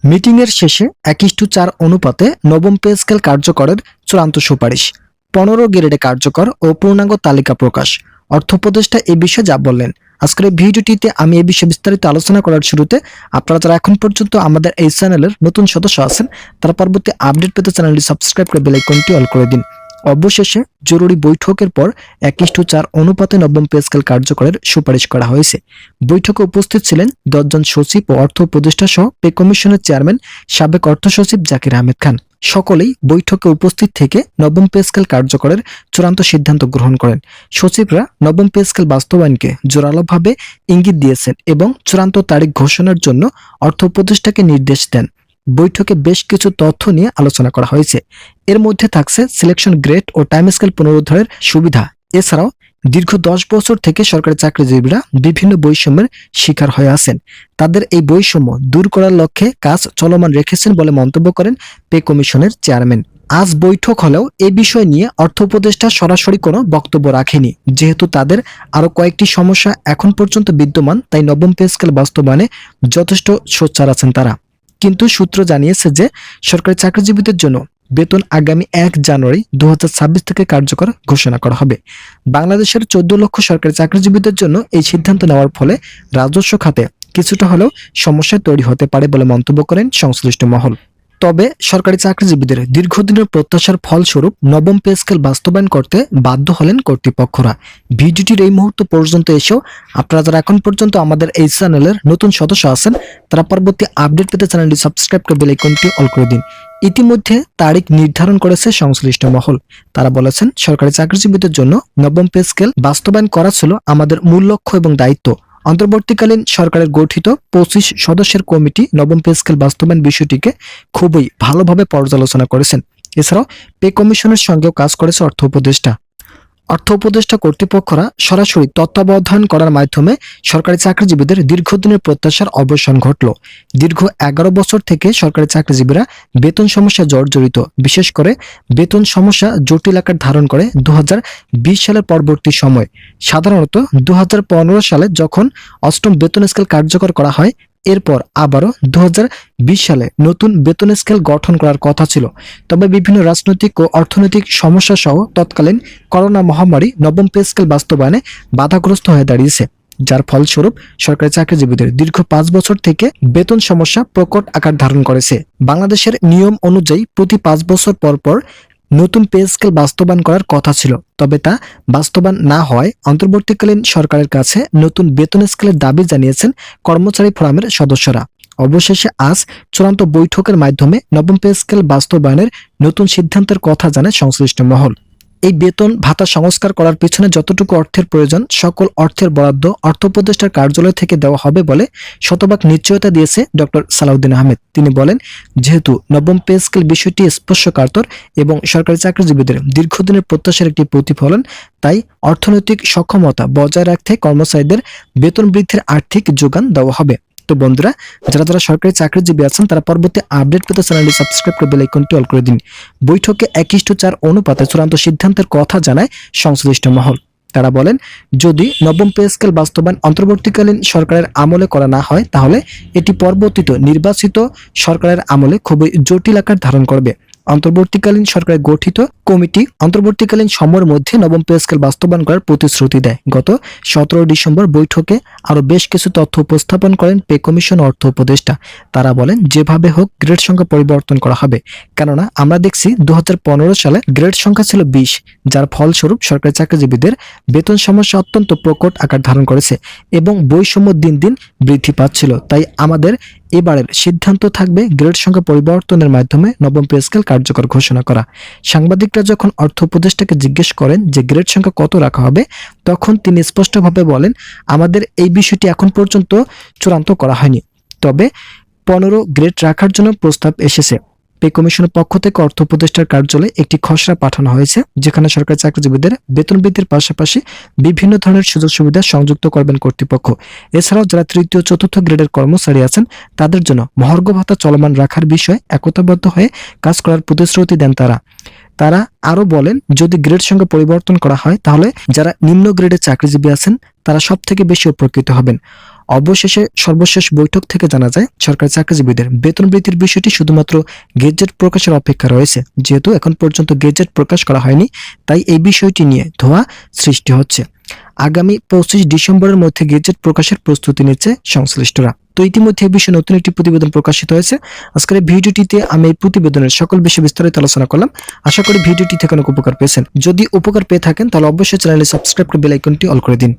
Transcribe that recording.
মিটিংয়ের শেষে 1:4 অনুপাতে নবম পে স্কেল কার্যকরের চূড়ান্ত সুপারিশ, 15 গ্রেডে কার্যকর ও পূর্ণাঙ্গ তালিকা প্রকাশ। অর্থ উপদেষ্টা এ বিষয়ে যা বললেন, আজকের এই ভিডিওটিতে আমি এই বিষয়ে বিস্তারিত আলোচনা করার শুরুতে আপনারা যারা এখন পর্যন্ত আমাদের এই চ্যানেলের নতুন সদস্য আছেন তারা পরবর্তী আপডেট পেতে চ্যানেলটি সাবস্ক্রাইব করে বেল আইকনটি অল করে দিন। অবশেষে জরুরি বৈঠকের পর 1:4 অনুপাতে নবম পে স্কেল কার্যকরের সুপারিশ করা হয়েছে। বৈঠকে উপস্থিত ছিলেন 10 জন সচিব ও অর্থ উপদেষ্টা সহ পে কমিশনের চেয়ারম্যান সাবেক অর্থ সচিব জাকির আহমেদ খান। সকলেই বৈঠকে উপস্থিত থেকে নবম পে স্কেল কার্যকরের চূড়ান্ত সিদ্ধান্ত গ্রহণ করেন। সচিবরা নবম পে স্কেল বাস্তবায়নকে জোরালোভাবে ইঙ্গিত দিয়েছেন এবং চূড়ান্ত তারিখ ঘোষণার জন্য অর্থ উপদেষ্টাকে নির্দেশ দেন। বৈঠকে বেশ কিছু তথ্য নিয়ে আলোচনা করা হয়েছে। এর মধ্যে থাকছে সিলেকশন গ্রেড ও টাইম স্কেল পুনরুদ্ধারের সুবিধা। এছাড়াও দীর্ঘ 10 বছর থেকে সরকারি চাকরিজীবীরা বিভিন্ন বৈষম্যের শিকার হয়ে আছেন। তাদের এই বৈষম্য দূর করার লক্ষ্যে কাজ চলমান রেখেছেন বলে মন্তব্য করেন পে কমিশনের চেয়ারম্যান। আজ বৈঠক হলেও এ বিষয় নিয়ে অর্থ উপদেষ্টা সরাসরি কোনো বক্তব্য রাখেনি। যেহেতু তাদের আরো কয়েকটি সমস্যা এখন পর্যন্ত বিদ্যমান, তাই নবম পে স্কেল বাস্তবায়নে যথেষ্ট সোচ্চার আছেন তারা। কিন্তু সূত্র জানিয়েছে যে সরকারি চাকরিজীবীদের জন্য বেতন আগামী 1 জানুয়ারি 2026 থেকে কার্যকর ঘোষণা করা হবে। বাংলাদেশের 14 লক্ষ সরকারি চাকরিজীবীদের জন্য এই সিদ্ধান্ত নেওয়ার ফলে রাজস্ব খাতে কিছুটা হলেও সমস্যা তৈরি হতে পারে বলে মন্তব্য করেন সংশ্লিষ্ট মহল। তবে সরকারি চাকরিজীবীদের দীর্ঘদিনের প্রত্যাশার ফলস্বরূপ নবম পে স্কেল বাস্তবায়ন করতে বাধ্য হলেন কর্তৃপক্ষরা। ভিডিওটির এই মুহূর্ত পর্যন্ত এসেও আপনারা যারা এখন পর্যন্ত আমাদের এই চ্যানেলের নতুন সদস্য আছেন তারা পরবর্তী আপডেট পেতে চ্যানেলটি সাবস্ক্রাইব করে বেল আইকনটি অল করে দিন। ইতিমধ্যে তারিখ নির্ধারণ করেছে সংশ্লিষ্ট মহল। তারা বলেছেন, সরকারি চাকরিজীবীদের জন্য নবম পে স্কেল বাস্তবায়ন করা ছিল আমাদের মূল লক্ষ্য এবং দায়িত্ব। অন্তর্বর্তীকালীন সরকারের গঠিত 25 সদস্যের কমিটি নবম পে স্কেল বাস্তবায়ন বিষয়টিকে খুবই ভালোভাবে পর্যালোচনা করেছেন। এছাড়াও পে কমিশনের সঙ্গেও কাজ করেছে অর্থ উপদেষ্টা। অর্থ উপদেষ্টা কর্তৃপক্ষরা সরাসরি তত্ত্বাবধান করার মাধ্যমে সরকারি চাকরিজীবীদের দীর্ঘদিনের প্রত্যাশার অবসান ঘটল। দীর্ঘ 11 বছর থেকে সরকারি চাকরিজীবীরা বেতন সমস্যা জর্জরিত। বিশেষ করে বেতন সমস্যা জটিল আকার ধারণ করে 2020 সালের পরবর্তী সময়। সাধারণত 2015 সালে যখন 8ম বেতন স্কেল কার্যকর করা হয়, এরপর আবারও 2020 সালে নতুন বেতন স্কেল গঠন করার কথা ছিল। তবে বিভিন্ন রাজনৈতিক ও অর্থনৈতিক সমস্যা সহ তৎকালীন করোনা মহামারী নবম পে স্কেল বাস্তবায়নে বাধাগ্রস্ত হয়ে দাঁড়িয়েছে, যার ফলস্বরূপ সরকারি চাকরিজীবীদের দীর্ঘ 5 বছর থেকে বেতন সমস্যা প্রকট আকার ধারণ করেছে। বাংলাদেশের নিয়ম অনুযায়ী প্রতি 5 বছর পর পর নতুন পে স্কেল বাস্তবায়ন করার কথা ছিল, তবে তা বাস্তবায়ন না হয় অন্তর্বর্তীকালীন সরকারের কাছে নতুন বেতন স্কেলের দাবি জানিয়েছেন কর্মচারী ফোরামের সদস্যরা। অবশেষে আজ চূড়ান্ত বৈঠকের মাধ্যমে নবম পে স্কেল বাস্তবায়নের নতুন সিদ্ধান্তের কথা জানায় সংশ্লিষ্ট মহল। এই বেতন ভাতা সংস্কার করার পিছনে যতটুকু অর্থের প্রয়োজন সকল অর্থের বরাদ্দ অর্থ উপদেষ্টার কার্যালয় থেকে দেওয়া হবে বলে শতভাগ নিশ্চয়তা দিয়েছে ডক্টর সালাউদ্দিন আহমেদ। তিনি বলেন, যেহেতু নবম পে স্কেল বিষয়টি স্পর্শকাতর এবং সরকারি চাকরিজীবীদের দীর্ঘদিনের প্রত্যাশার একটি প্রতিফলন, তাই অর্থনৈতিক সক্ষমতা বজায় রাখতে কর্মচারীদের বেতন বৃদ্ধির আর্থিক যোগান দেওয়া হবে। তো বন্ধুরা, যারা যারা সরকারি চাকরিজীবী আছেন তারা পরবর্তী আপডেট পেতে চ্যানেলটি সাবস্ক্রাইব করে বেল আইকনটি অল করে দিন। বৈঠকে 1:4 অনুপাতে চূড়ান্ত সিদ্ধান্তের কথা জানায় সংশ্লিষ্ট মহল। তারা বলেন, যদি নবম পে স্কেল বাস্তবায়ন অন্তর্বর্তীকালীন সরকারের আমলে করা না হয় তাহলে এটি পরবর্তীতে নির্বাচিত সরকারের আমলে খুবই জটিল আকার ধারণ করবে। অন্তর্বর্তীকালীন সরকারের গঠিত কমিটি অন্তর্বর্তীকালীন সময়ের মধ্যে নবম পে স্কেল বাস্তবায়ন করার প্রতিশ্রুতি দেয়। গত 17 ডিসেম্বর বৈঠকে আরো বেশ কিছু তথ্য উপস্থাপন করেন পে কমিশন অর্থ উপদেষ্টা। তারা বলেন, যেভাবে হোক গ্রেড সংখ্যা পরিবর্তন করা হবে, কেননা আমরা দেখছি 2015 সালে গ্রেড সংখ্যা ছিল 20, যার ফলস্বরূপ সরকারি চাকরিজীবীদের বেতন সমস্যা অত্যন্ত প্রকট আকার ধারণ করেছে এবং বৈষম্য দিন দিন বৃদ্ধি পাচ্ছিল। তাই আমাদের এবারের সিদ্ধান্ত থাকবে গ্রেড সংখ্যা পরিবর্তনের মাধ্যমে নবম পে স্কেল কার্যকর ঘোষণা করা। সাংবাদিকরা যখন অর্থ উপদেষ্টাকে জিজ্ঞেস করেন যে গ্রেড সংখ্যা কত রাখা হবে, তখন তিনি স্পষ্টভাবে বলেন, আমাদের এই বিষয়টি এখন পর্যন্ত চূড়ান্ত করা হয়নি, তবে 15 গ্রেড রাখার জন্য প্রস্তাব এসেছে। পে কমিশনের পক্ষ থেকে অর্থ উপদেষ্টার কার্যালয়ে একটি খসড়া পাঠানো হয়েছে, যেখানে সরকারি চাকরিজীবীদের বেতন বৃদ্ধির পাশাপাশি বিভিন্ন ধরনের সুযোগ সুবিধা সংযুক্ত করবেন কর্তৃপক্ষ। এছাড়াও যারা 3য় ও 4র্থ গ্রেডের কর্মচারী আছেন তাদের জন্য মহার্ঘ ভাতা চলমান রাখার বিষয়ে একতাবদ্ধ হয়ে কাজ করার প্রতিশ্রুতি দেন তারা আরো বলেন, যদি গ্রেড সংখ্যা পরিবর্তন করা হয় তাহলে যারা নিম্ন গ্রেডের চাকরিজীবী আছেন তারা সবথেকে বেশি উপকৃত হবেন। অবশেষে সর্বশেষ বৈঠক থেকে জানা যায় সরকারি চাকরিজীবীদের বেতন বৃদ্ধির বিষয়টি শুধুমাত্র গেজেট প্রকাশের অপেক্ষা রয়েছে। যেহেতু এখন পর্যন্ত গেজেট প্রকাশ করা হয়নি, তাই এই বিষয়টি নিয়ে ধোঁয়া সৃষ্টি হচ্ছে। আগামী 25 ডিসেম্বরের মধ্যে গেজেট প্রকাশের প্রস্তুতি নিচ্ছে সংশ্লিষ্টরা। তো ইতিমধ্যে এই বিষয়ে নতুন একটি প্রতিবেদন প্রকাশিত হয়েছে। আজকের এই ভিডিওটিতে আমি এই প্রতিবেদনের সকল বিষয়ে বিস্তারিত আলোচনা করলাম। আশা করি ভিডিওটি থেকে অনেক উপকার পেয়েছেন। যদি উপকার পেয়ে থাকেন তাহলে অবশ্যই চ্যানেলে সাবস্ক্রাইব করে বেল আইকনটি অল করে দিন।